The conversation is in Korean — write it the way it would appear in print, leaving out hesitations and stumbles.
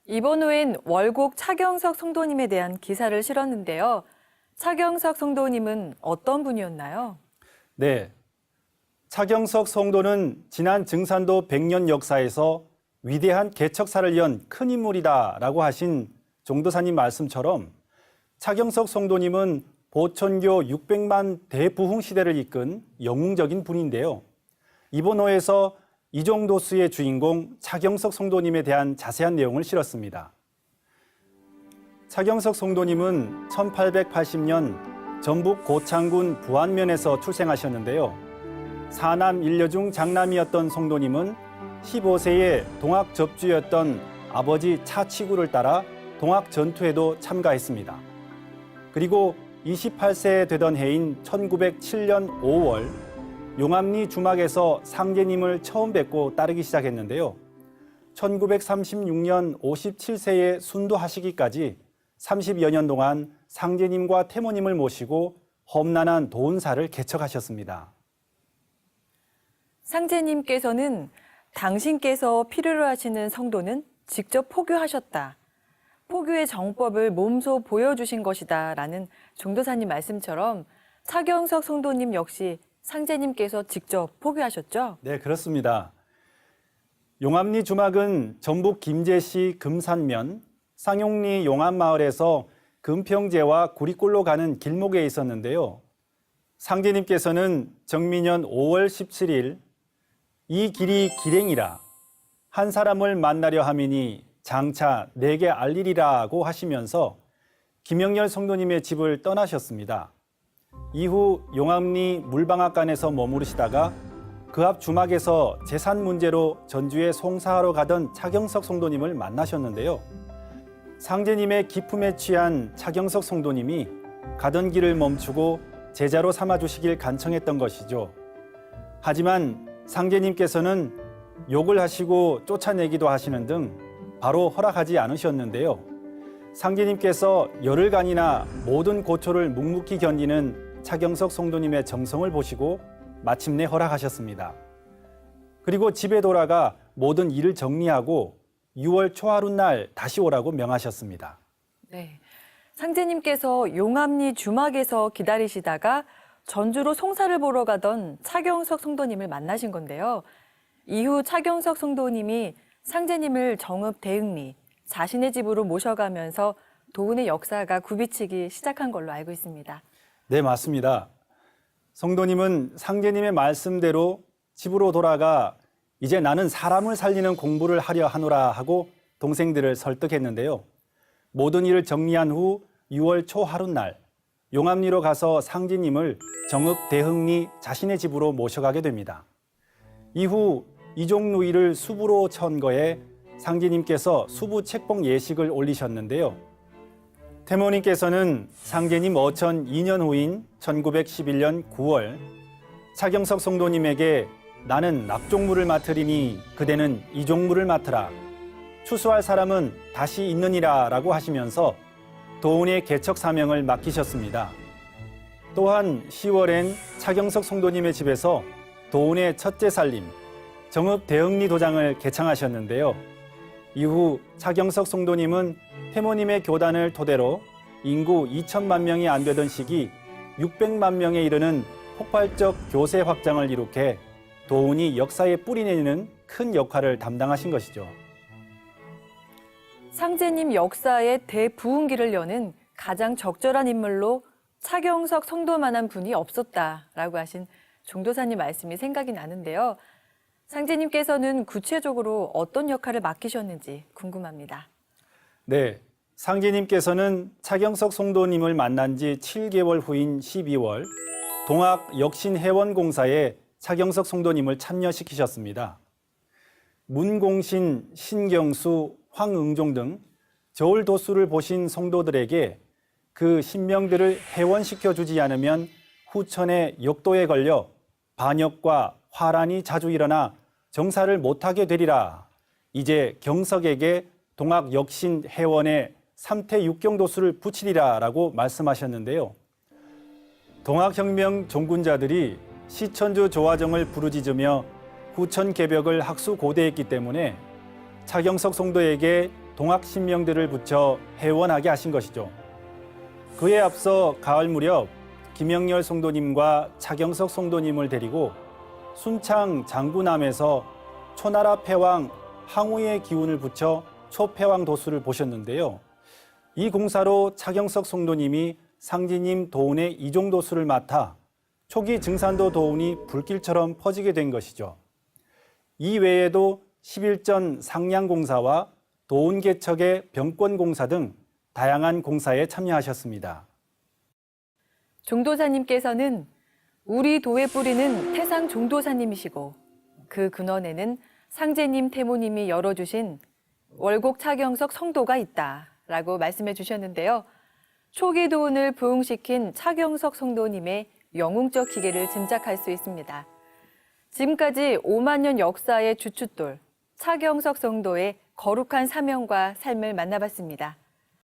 이번 후엔 월곡 차경석 성도님에 대한 기사를 실었는데요. 차경석 성도님은 어떤 분이었나요? 네, 차경석 성도는 지난 증산도 100년 역사에서 위대한 개척사를 연 큰 인물이다라고 하신 종도사님 말씀처럼 차경석 성도님은 보천교 600만 대부흥 시대를 이끈 영웅적인 분인데요. 이번 호에서 이종도수의 주인공 차경석 성도님에 대한 자세한 내용을 실었습니다. 차경석 성도님은 1880년 전북 고창군 부안면에서 출생하셨는데요. 사남 일녀 중 장남이었던 성도님은 15세에 동학 접주였던 아버지 차치구를 따라 동학 전투에도 참가했습니다. 그리고 28세 되던 해인 1907년 5월 용암리 주막에서 상제님을 처음 뵙고 따르기 시작했는데요. 1936년 57세에 순도하시기까지 30여 년 동안 상제님과 태모님을 모시고 험난한 도운사를 개척하셨습니다. 상제님께서는 당신께서 필요로 하시는 성도는 직접 포교하셨다. 포교의 정법을 몸소 보여주신 것이다 라는 종도사님 말씀처럼 차경석 성도님 역시 상제님께서 직접 포교하셨죠? 네, 그렇습니다. 용암리 주막은 전북 김제시 금산면 상용리 용암마을에서 금평제와 구리골로 가는 길목에 있었는데요. 상제님께서는 정민년 5월 17일 이 길이 길행이라 한 사람을 만나려 함이니 장차 내게 알리리라고 하시면서 김영렬 성도님의 집을 떠나셨습니다. 이후 용암리 물방앗간에서 머무르시다가 그 앞 주막에서 재산 문제로 전주에 송사하러 가던 차경석 성도님을 만나셨는데요. 상제님의 기품에 취한 차경석 성도님이 가던 길을 멈추고 제자로 삼아주시길 간청했던 것이죠. 하지만 상제님께서는 욕을 하시고 쫓아내기도 하시는 등 바로 허락하지 않으셨는데요. 상제님께서 열흘간이나 모든 고초를 묵묵히 견디는 차경석 성도님의 정성을 보시고 마침내 허락하셨습니다. 그리고 집에 돌아가 모든 일을 정리하고 6월 초하룻날 다시 오라고 명하셨습니다. 네. 상제님께서 용암리 주막에서 기다리시다가 전주로 송사를 보러 가던 차경석 성도님을 만나신 건데요. 이후 차경석 성도님이 상제님을 정읍 대흥리, 자신의 집으로 모셔가면서 도운의 역사가 굽이치기 시작한 걸로 알고 있습니다. 네, 맞습니다. 성도님은 상제님의 말씀대로 집으로 돌아가 이제 나는 사람을 살리는 공부를 하려 하노라 하고 동생들을 설득했는데요. 모든 일을 정리한 후 6월 초 하룻날 용암리로 가서 상제님을 정읍 대흥리 자신의 집으로 모셔가게 됩니다. 이후 이종누이를 수부로 천거해 상제님께서 수부 책봉 예식을 올리셨는데요. 태모님께서는 상제님 어천 2년 후인 1911년 9월 차경석 성도님에게 나는 낙종물을 맡으리니 그대는 이종물을 맡으라. 추수할 사람은 다시 있느니라 라고 하시면서 도운의 개척 사명을 맡기셨습니다. 또한 10월엔 차경석 성도님의 집에서 도운의 첫째 살림, 정읍 대흥리 도장을 개창하셨는데요. 이후 차경석 성도님은 태모님의 교단을 토대로 인구 2천만 명이 안 되던 시기 600만 명에 이르는 폭발적 교세 확장을 이룩해 도운이 역사에 뿌리내리는 큰 역할을 담당하신 것이죠. 상제님 역사의 대부흥기를 여는 가장 적절한 인물로 차경석 성도만한 분이 없었다라고 하신 종도사님 말씀이 생각이 나는데요. 상제님께서는 구체적으로 어떤 역할을 맡기셨는지 궁금합니다. 네, 상제님께서는 차경석 성도님을 만난 지 7개월 후인 12월 동학 역신회원공사에 차경석 성도님을 참여시키셨습니다. 문공신, 신경수, 황응종 등 저울도수를 보신 성도들에게 그 신명들을 회원시켜주지 않으면 후천의 역도에 걸려 반역과 화란이 자주 일어나 정사를 못하게 되리라. 이제 경석에게 동학 역신 회원의 3태 6경도수를 붙이리라 라고 말씀하셨는데요. 동학혁명 종군자들이 시천주 조화정을 부르짖으며 후천 개벽을 학수고대했기 때문에 차경석 성도에게 동학 신명들을 붙여 회원하게 하신 것이죠. 그에 앞서 가을 무렵 김영렬 성도님과 차경석 성도님을 데리고 순창 장구남에서 초나라 패왕 항우의 기운을 붙여 초패왕 도수를 보셨는데요. 이 공사로 차경석 성도님이 상지님 도운의 이종도수를 맡아 초기 증산도 도운이 불길처럼 퍼지게 된 것이죠. 이 외에도 11전 상량공사와 도운개척의 병권공사 등 다양한 공사에 참여하셨습니다. 종도사님께서는 우리 도의 뿌리는 태상 종도사님이시고 그 근원에는 상제님 태모님이 열어주신 월곡 차경석 성도가 있다라고 말씀해 주셨는데요. 초기 도운을 부흥시킨 차경석 성도님의 영웅적 기계를 짐작할 수 있습니다. 지금까지 5만 년 역사의 주춧돌 차경석 성도의 거룩한 사명과 삶을 만나봤습니다.